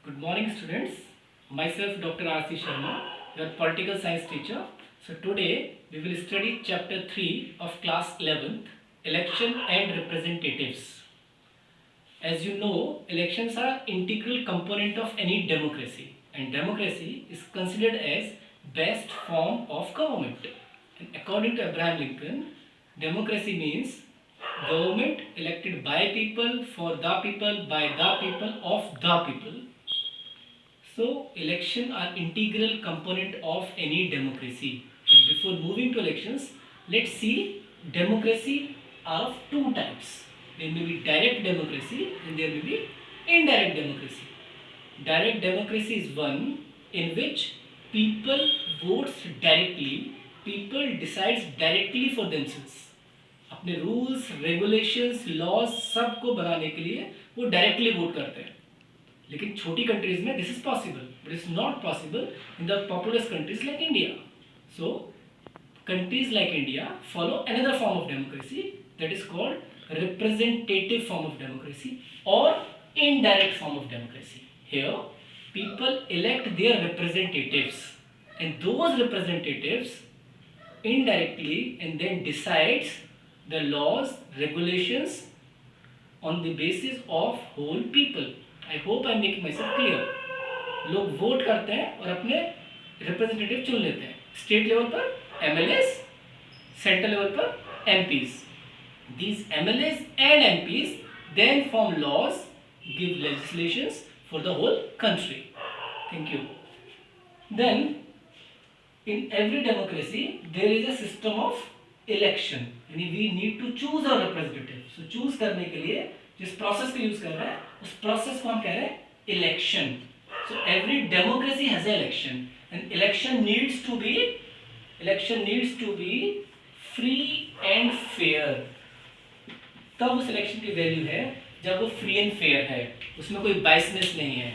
Good morning, students. Myself, Dr. R.C. Sharma, your political science teacher. So today we will study chapter 3 of class 11th, election and representatives. As you know, elections are integral component of any democracy, and democracy is considered as best form of government. And according to Abraham Lincoln, democracy means government elected by people, for the people, by the people, of the people. So election are integral component of any democracy. But before moving to elections, let's see democracy are of two types. There may be direct democracy and there may be indirect democracy. Direct democracy is one in which people votes directly, people decides directly for themselves. अपने rules regulations laws सबको बनाने के लिए वो directly vote करते हैं. लेकिन छोटी कंट्रीज में this is possible, but it's not possible in the populous countries like India. So countries like India follow another form of democracy that is called representative form of democracy और indirect form of democracy. Here people elect their representatives and those representatives indirectly and then decides the laws regulations on the basis of whole people. I hope I am making myself clear. लोग vote करते हैं और अपने representative चुन लेते हैं. State level पर MLAs, central level पर MPs. These MLAs and MPs then form laws, give legislations for the whole country. Thank you. Then in every democracy there is a system of election. यानी we need to choose our representative. So choose करने के लिए जिस process को use कर रहे हैं उस process को हम कह रहे हैं election. So every democracy has an election and election needs to be free and fair. तब उस इलेक्शन की वैल्यू है जब वो फ्री एंड फेयर है, उसमें कोई बायसनेस नहीं है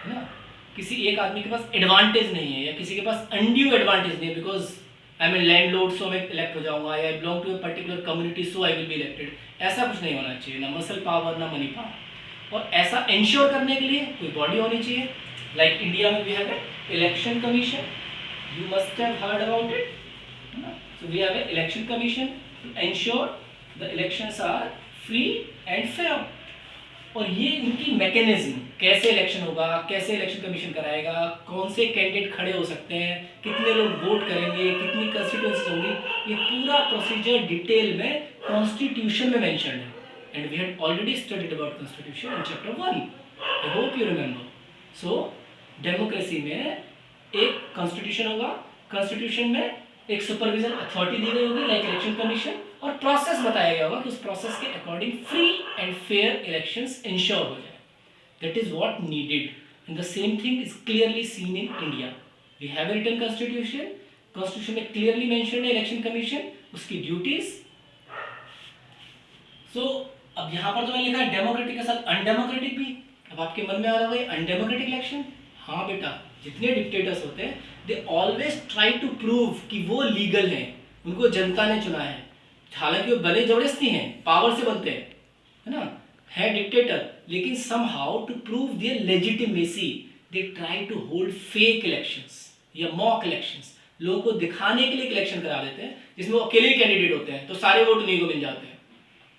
ना. किसी एक आदमी के पास एडवांटेज नहीं है या किसी के पास अनड्यू एडवांटेज नहीं है because I am a landlord so मैं इलेक्ट हो जाऊंगा या I belong to a particular community so I will be elected. ऐसा कुछ नहीं होना चाहिए, ना मसल पावर ना मनी पावर. और ऐसा इंश्योर करने के लिए कोई बॉडी होनी चाहिए. लाइक इंडिया में we have a election commission, you must have heard about it. So we have a election commission to ensure the elections are free and fair. और ये इनकी मैकेनिज्म, कैसे इलेक्शन होगा, कैसे इलेक्शन कमीशन कराएगा, कौन से कैंडिडेट खड़े हो सकते हैं, कितने लोग वोट करेंगे, कितनी कंस्टिट्यूएंसी होंगी, ये पूरा प्रोसीजर डिटेल में कॉन्स्टिट्यूशन में मेंशन है. And we had already studied about constitution in chapter 1. I hope you remember. So democracy में एक कॉन्स्टिट्यूशन होगा, कॉन्स्टिट्यूशन में एक सुपरविजन अथॉरिटी दी गई होगी लाइक इलेक्शन कमीशन, और प्रोसेस बताया गया होगा कि उस प्रोसेस के according free and fair elections ensure हो जाए. That is what needed and the same thing is clearly seen in India. We have a written constitution, constitution में क्लियरली मेंशन्ड है इलेक्शन कमीशन, उसकी ड्यूटीज. सो अब यहाँ पर तो मैंने लिखा है डेमोक्रेटिक के साथ अनडेमोक्रेटिक भी. अब आपके मन में आ रहा है अनडेमोक्रेटिक इलेक्शन. हाँ बेटा, जितने डिक्टेटर्स होते हैं they always try to prove कि वो लीगल हैं, उनको जनता ने चुना है. हालांकि वो बड़े जबरदस्ती हैं, पावर से बनते हैं, है ना, है डिक्टेटर, लेकिन somehow to prove their legitimacy they try to hold fake elections या मॉक इलेक्शंस. लोगों को दिखाने के लिए इलेक्शन करा देते हैं जिसमें वो अकेले ही कैंडिडेट होते हैं तो सारे वोट उन्हीं को मिल जाते हैं.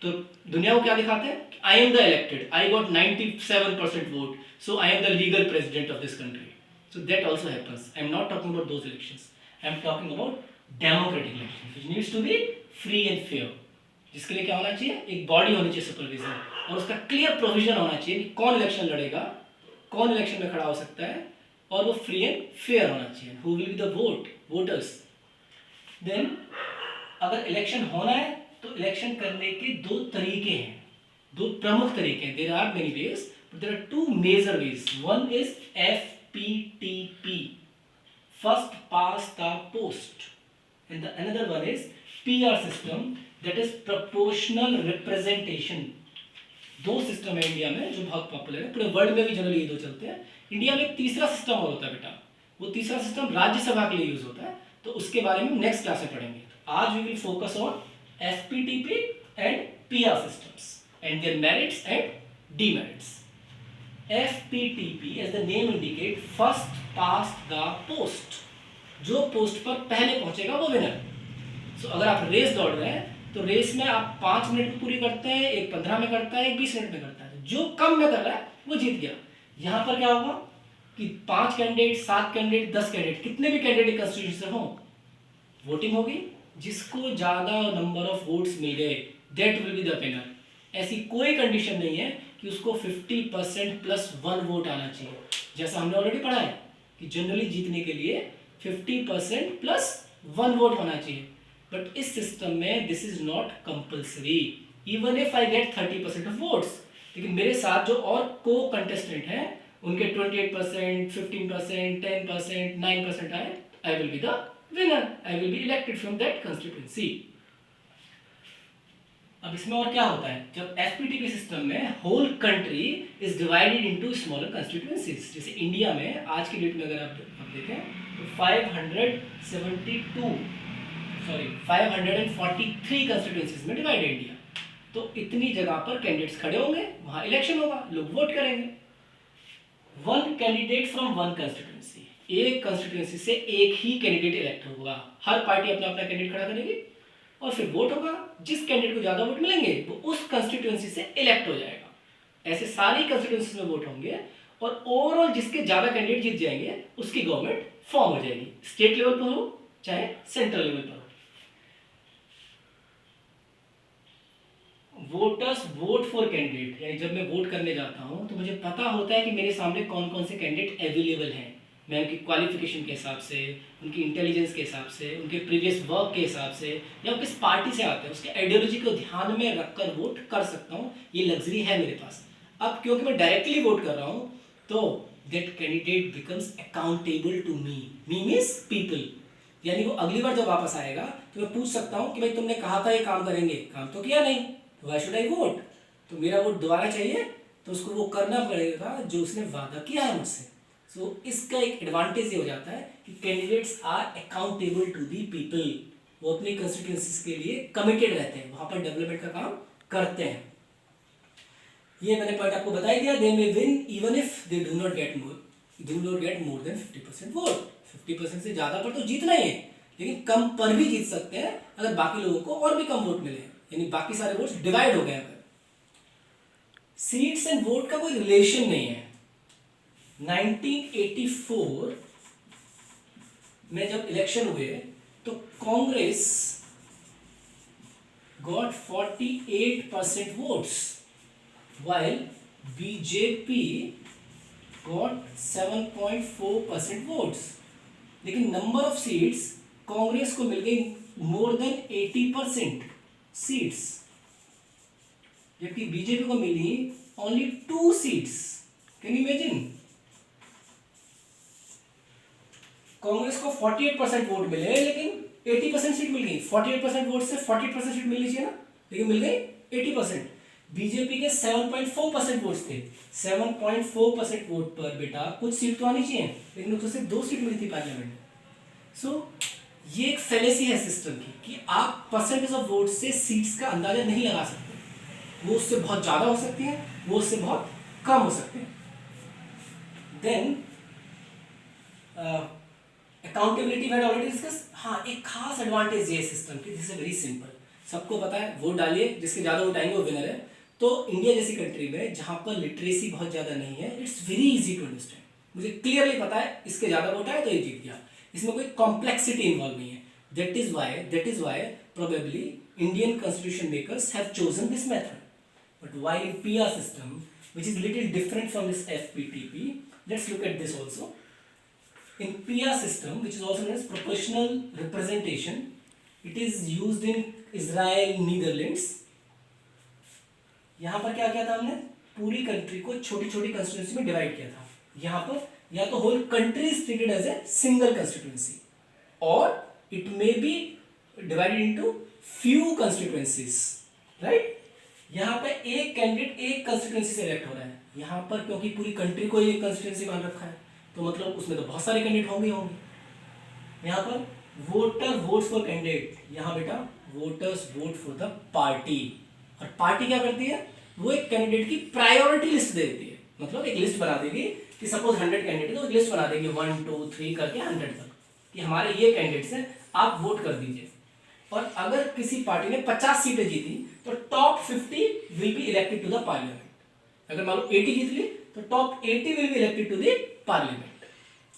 तो दुनिया को क्या दिखाते हैं, I am the elected, I got 97% vote, so I am the legal president of this country. So that also happens. I am not talking about those elections. I am talking about democratic elections, which needs to be free and fair. जिसके लिए क्या होना चाहिए, एक body होनी चाहिए supervision, और उसका क्लियर प्रोविजन होना चाहिए कि कौन इलेक्शन लड़ेगा, कौन इलेक्शन में खड़ा हो सकता है, और वो फ्री एंड फेयर होना चाहिए. Who will be the voters? Then अगर इलेक्शन होना है तो इलेक्शन करने के दो तरीके हैं, दो प्रमुख तरीके हैं. There are many ways, but there are two major ways. One is FPTP, first past the post, and the another one is PR system, that is proportional representation. दो सिस्टम है इंडिया में जो बहुत पॉपुलर है, पूरे world में भी generally ये दो चलते हैं. इंडिया में एक तीसरा सिस्टम और होता है बेटा, वो तीसरा सिस्टम राज्यसभा के लिए यूज होता है, तो उसके बारे में नेक्स्ट क्लास में पढ़ेंगे. आज we will focus on FPTP and PR systems and their merits and demerits. FPTP as the name indicate first past the post, जो पोस्ट पर पहले पहुंचेगा वो विनर। सो अगर आप रेस दौड़ रहे हैं तो रेस में आप 5 मिनट में पूरी करते हैं, एक 15 में करता है, एक 20 मिनट में करता है, जो कम में कर रहा है वो जीत गया। यहाँ पर क्या होगा कि 5 कैंडिडेट, 7 कैंडिडेट, 10 कैंडिडेट, कितने भी कैंडिडेट कंस्टिट्यूशन से हो, वोटिंग होगी, जिसको ज्यादा नंबर ऑफ वोट्स मिल गए that will be the winner. ऐसी कोई कंडीशन नहीं है कि उसको 50% प्लस 1 वोट आना चाहिए, जैसा हमने ऑलरेडी पढ़ा है कि जनरली जीतने के लिए 50% प्लस 1 वोट होना चाहिए। बट इस सिस्टम में this is not compulsory, even if I get 30% of votes. लेकिन मेरे साथ जो और को कंटेस्टेंट हैं उनके 28%, 15%, 10%, 9% आए, I will be the winner, I will be elected from that constituency. अब इसमें और क्या होता है, जब एफपीटीपी सिस्टम में whole country is divided into smaller constituencies, जैसे इंडिया में आज की डेट में अगर आप देखें तो 543 कंस्टिट्यूएंसीज में डिवाइड है इंडिया। तो इतनी जगह पर कैंडिडेट्स खड़े होंगे, वहां इलेक्शन होगा, लोग वोट करेंगे। 1 कैंडिडेट फ्रॉम 1 कंस्टिट्यूएंसी, एक कंस्टिट्यूएंसी से एक ही कैंडिडेट इलेक्ट होगा। हर पार्टी अपना अपना कैंडिडेट खड़ा करेगी और फिर वोट होगा, जिस कैंडिडेट को ज्यादा वोट मिलेंगे वो उस कंस्टिट्यूएंसी से इलेक्ट हो जाएगा। ऐसे सारी कंस्टिट्यूएंसी में वोट होंगे और ओवरऑल जिसके ज्यादा कैंडिडेट जीत जाएंगे उसकी गवर्नमेंट फॉर्म हो जाएगी, स्टेट लेवल पर हो चाहे सेंट्रल लेवल पर हो। वोटर्स वोट फॉर कैंडिडेट, यानी जब मैं वोट करने जाता हूं तो मुझे पता होता है कि मेरे सामने कौन कौन से कैंडिडेट अवेलेबल हैं। मैं उनकी क्वालिफिकेशन के हिसाब से, उनकी इंटेलिजेंस के हिसाब से, उनके प्रीवियस वर्क के हिसाब से, या किस पार्टी से आते हैं उसके आइडियोलॉजी को ध्यान में रखकर वोट कर सकता हूँ। ये लग्जरी है मेरे पास। अब क्योंकि मैं डायरेक्टली वोट कर रहा हूँ तो that candidate becomes accountable to me. Me means people, यानी वो अगली बार जब वापस आएगा तो मैं पूछ सकता हूँ कि भाई तुमने कहा था ये काम करेंगे, काम तो किया नहीं, व्हाई शुड आई वोट? तो मेरा वोट दोबारा चाहिए तो उसको वो करना पड़ेगा जो उसने वादा किया है मुझसे। सो इसका एक एडवांटेज ये हो जाता है कि candidates are accountable to the people, वो अपनी कंस्टिट्यूएंसीज के लिए कमिटेड रहते हैं, वहां पर डेवलपमेंट का काम करते हैं। ये मैंने पॉइंट आपको बता ही दिया। They may win even if they do not get more than 50% vote. 50% से ज्यादा पर तो जीतना ही है, लेकिन कम पर भी जीत सकते हैं अगर बाकी लोगों को और भी कम वोट मिले, यानी बाकी सारे वोट्स डिवाइड हो गए। अगर सीट्स एंड वोट का कोई रिलेशन नहीं है। 1984 में जब इलेक्शन हुए तो Congress got 48% votes while BJP got 7.4% votes. लेकिन नंबर ऑफ सीट्स कांग्रेस को मिल गई मोर देन 80% सीट्स, जबकि बीजेपी को मिली only 2 seats. Can you imagine? Congress को 48% वोट मिले लेकिन 80% सीट मिल गई। 48% वोट से 48% सीट मिलनी चाहिए ना, लेकिन मिल गई 80%। बीजेपी के 7.4% वोट्स थे। 7.4% वोट पर बेटा कुछ सीट तो आनी चाहिए, लेकिन उसको सिर्फ 2 सीट मिली थी पार्लियामेंट में। सो ये एक फैलेसी है सिस्टम की कि आप परसेंटेज ऑफ वोट से सीट्स का अंदाजा नहीं लगा सकते। वो उससे बहुत ज्यादा हो सकती है, वो उससे बहुत कम हो सकते हैं। देन अकाउंटेबिलिटी मैंने ऑलरेडी डिस्कस। हाँ, एक खास एडवांटेज ये सिस्टम की, दिस इज वेरी सिंपल। सबको पता है वोट डालिए, जिसके ज्यादा वोट आएंगे वो विनर है। तो इंडिया जैसी कंट्री में जहां पर लिटरेसी बहुत ज्यादा नहीं है, it's very easy to understand. मुझे क्लियरली पता है इसके ज्यादा वोट आए तो ये जीत गया, इसमें कोई कॉम्प्लेक्सिटी इन्वॉल्व नहीं है। That is why probably Indian constitution makers have chosen this method. But while in PR system which is little different from this FPTP, let's look at this also. In PR system, which is also known as proportional representation, it is used in Israel, Netherlands. यहाँ पर क्या किया था हमने? पूरी country को छोटी छोटी कंस्टिट्यूंसी में डिवाइड किया था। यहाँ पर या तो whole country is treated as a single constituency और it may be divided into few constituencies, right? यहाँ पे एक कैंडिडेट एक कंस्टिट्यूंसी से इलेक्ट हो रहा है। यहाँ पर क्योंकि पूरी कंट्री को एक कंस्टिट्यूंसी मान रखा है तो मतलब उसमें तो बहुत सारे कैंडिडेट होंगे। यहाँ पर वोटर वोट्स फॉर कैंडिडेट, यहाँ बेटा voters vote for the party. और पार्टी क्या करती है? वो एक कैंडिडेट की प्रायोरिटी लिस्ट दे देती है। मतलब एक लिस्ट बना देगी कि सपोज 100 कैंडिडेट तो एक लिस्ट बना देगी 1 2 3 करके 100 तक कि हमारे ये कैंडिडेट्स हैं, आप वोट कर दीजिए। और अगर किसी पार्टी ने 50 सीटें जीती तो top 50 will be elected to the parliament. अगर मान लो 80 जीत ली तो top 80 will be elected to the parliament.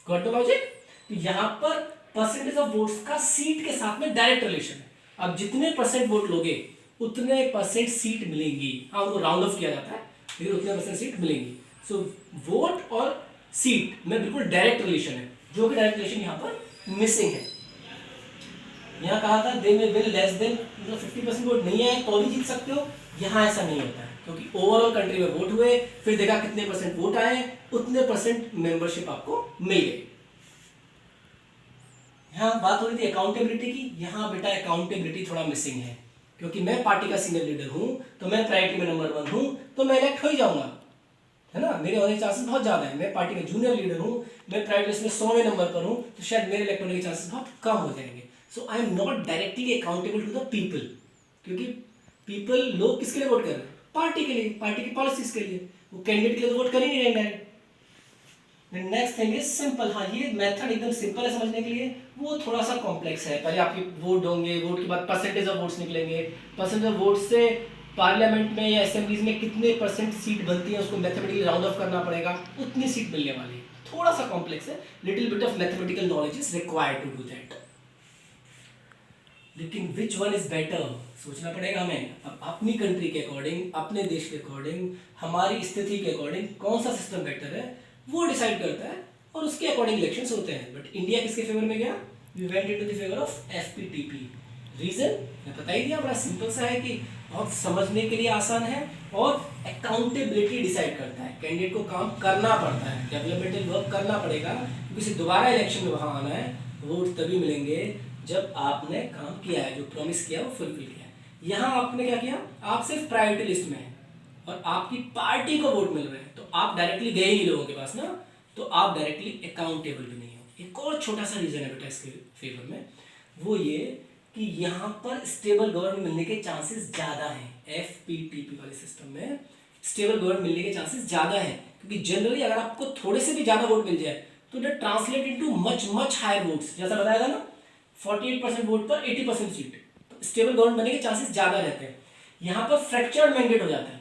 Got the logic? तो यहां पर परसेंटेज ऑफ वोट्स का सीट के साथ में डायरेक्ट रिलेशन है। अब जितने परसेंट वोट लोगे उतने परसेंट सीट मिलेंगी। हाँ, उनको राउंड ऑफ किया जाता है लेकिन उतने परसेंट सीट मिलेंगी। सो वोट और सीट में बिल्कुल डायरेक्ट रिलेशन है, जो कि डायरेक्ट रिलेशन यहाँ पर मिसिंग है। यहाँ कहा था दे में विल लेस देन, मतलब 50% वोट नहीं आए तो भी जीत सकते हो। यहाँ ऐसा नहीं होता है क्योंकि ओवरऑल कंट्री में वोट हुए, फिर देखा कितने परसेंट वोट आए, उतने परसेंट मेंबरशिप आपको मिल गई। यहाँ बात हो रही थी अकाउंटेबिलिटी की। यहाँ बेटा अकाउंटेबिलिटी थोड़ा मिसिंग है क्योंकि मैं पार्टी का सीनियर लीडर हूँ तो मैं प्रायोरिटी में नंबर 1 हूँ तो मैं इलेक्ट हो ही जाऊंगा, है ना। मेरे होने के चांसेस बहुत ज़्यादा है। मैं पार्टी में जूनियर लीडर हूँ, मैं प्रायोरिटी लिस्ट में 100वें नंबर पर हूँ तो शायद मेरे इलेक्ट होने के चांसेस बहुत कम हो जाएंगे। So I am not directly accountable to the people, क्योंकि पीपल, लोग किसके लिए वोट कर रहे हैं? पार्टी के लिए, पार्टी की पॉलिसीज के लिए। वो कैंडिडेट के लिए तो वोट कर ही नहीं रहे direct. Next thing is simple. हाँ, ये मेथड एकदम सिंपल है समझने के लिए, वो थोड़ा सा कॉम्प्लेक्स है। पहले आपके वोट होंगे, वोट के बाद परसेंटेज ऑफ वोट्स निकलेंगे, परसेंटेज ऑफ वोट से पार्लियामेंट में या असेंबलीज में कितने परसेंट सीट बनती है उसको मैथमेटिकली राउंड ऑफ करना पड़ेगा, उतनी सीट मिलने वाली है। थोड़ा सा कॉम्प्लेक्स है, little bit of mathematical knowledge is required to do that. लेकिन विच वन इज बेटर, सोचना पड़ेगा हमें। अब अपनी कंट्री के अकॉर्डिंग, अपने देश के अकॉर्डिंग, हमारी स्थिति के अकॉर्डिंग कौन सा सिस्टम बेटर है वो डिसाइड करता है और उसके अकॉर्डिंग इलेक्शंस होते हैं। बट इंडिया किसके फेवर में गया? We went into the favour of FPTP. Reason मैं बता ही दिया, बड़ा सिंपल सा है कि बहुत समझने के लिए आसान है और अकाउंटेबिलिटी डिसाइड करता है। कैंडिडेट को काम करना पड़ता है, डेवलपमेंटल वर्क करना पड़ेगा, क्योंकि दोबारा इलेक्शन में वहां आना है। वोट तभी मिलेंगे जब आपने काम किया है, जो प्रॉमिस किया वो फुलफिल किया है। यहाँ आपने क्या किया? आप सिर्फ प्रायोरिटी लिस्ट में है और आपकी पार्टी को वोट मिल रहे हैं तो आप डायरेक्टली गए ही लोगों के पास ना, तो आप डायरेक्टली अकाउंटेबल भी नहीं हो। एक और छोटा सा रीजन है बेटा इसके फेवर में, वो ये कि यहाँ पर स्टेबल गवर्नमेंट मिलने के चांसेस ज़्यादा हैं। एफपीटीपी वाले सिस्टम में स्टेबल गवर्नमेंट मिलने के चांसेस ज़्यादा हैं, क्योंकि जनरली अगर आपको थोड़े से भी ज़्यादा वोट मिल जाए तो that translate into much higher votes. जैसा बताया था ना, 48% वोट पर 80% सीट, तो स्टेबल गवर्नमेंट बनने के चांसेस ज़्यादा रहते हैं। यहाँ पर फ्रैक्चर्ड मैंडेट हो जाता है,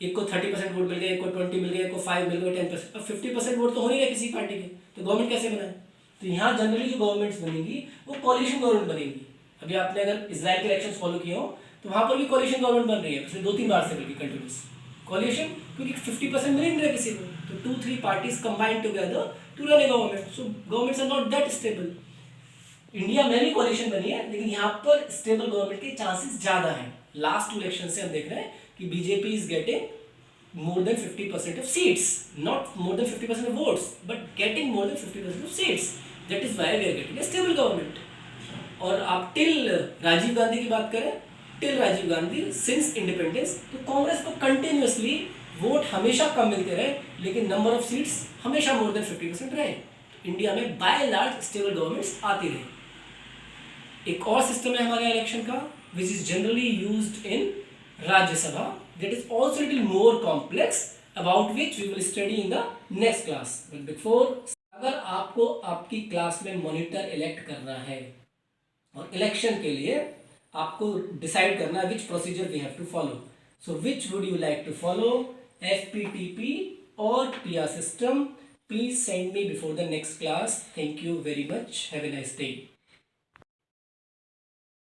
एक को 30% वोट मिल गया, एक को 20 मिल गया, एक को 5 मिल गया, 10%। अब 50% वोट तो हो नहीं रहे किसी पार्टी के, तो गवर्नमेंट कैसे बनाए? तो यहाँ जनरली जो गवर्नमेंट्स बनेंगी वो कॉलिशन गवर्नमेंट बनेगी। अभी आपने अगर इजराइल के इलेक्शंस फॉलो किए हो तो वहाँ पर भी कॉलिशन गवर्नमेंट बन रही है पिछले 2-3 बार से, बल्कि कंटिन्यूस कॉलिशन, क्योंकि 50% मिल नहीं रहा किसी को, तो 2-3 parties combined together to run a government. So governments are not that stable. India में भी कॉलिशन बनी है लेकिन यहाँ पर स्टेबल गवर्नमेंट के चांसेस ज्यादा हैं। लास्ट 2 इलेक्शन से हम देख रहे हैं कि BJP is getting more than 50% of seats, not more than 50% of votes, but getting more than 50% of seats. That is why we are getting a stable government. और आप टिल राजीव गांधी की बात करें, till Rajiv Gandhi since independence, तो कांग्रेस को continuously vote हमेशा कम मिलते रहे लेकिन नंबर ऑफ सीट्स हमेशा मोर देन 50% रहे। इंडिया में बाय लार्ज स्टेबल गवर्नमेंट्स आती रही। एक और सिस्टम है हमारे इलेक्शन का which is generally used in Rajya Sabha, that is also a little more complex, about which we will study in the next class. But before, अगर आपको आपकी क्लास में मॉनिटर इलेक्ट करना है और इलेक्शन के लिए आपको डिसाइड करना है which procedure we have to follow. So which would you like to follow, FPTP or PR system? Please send me before the next class. Thank you very much. Have a nice day.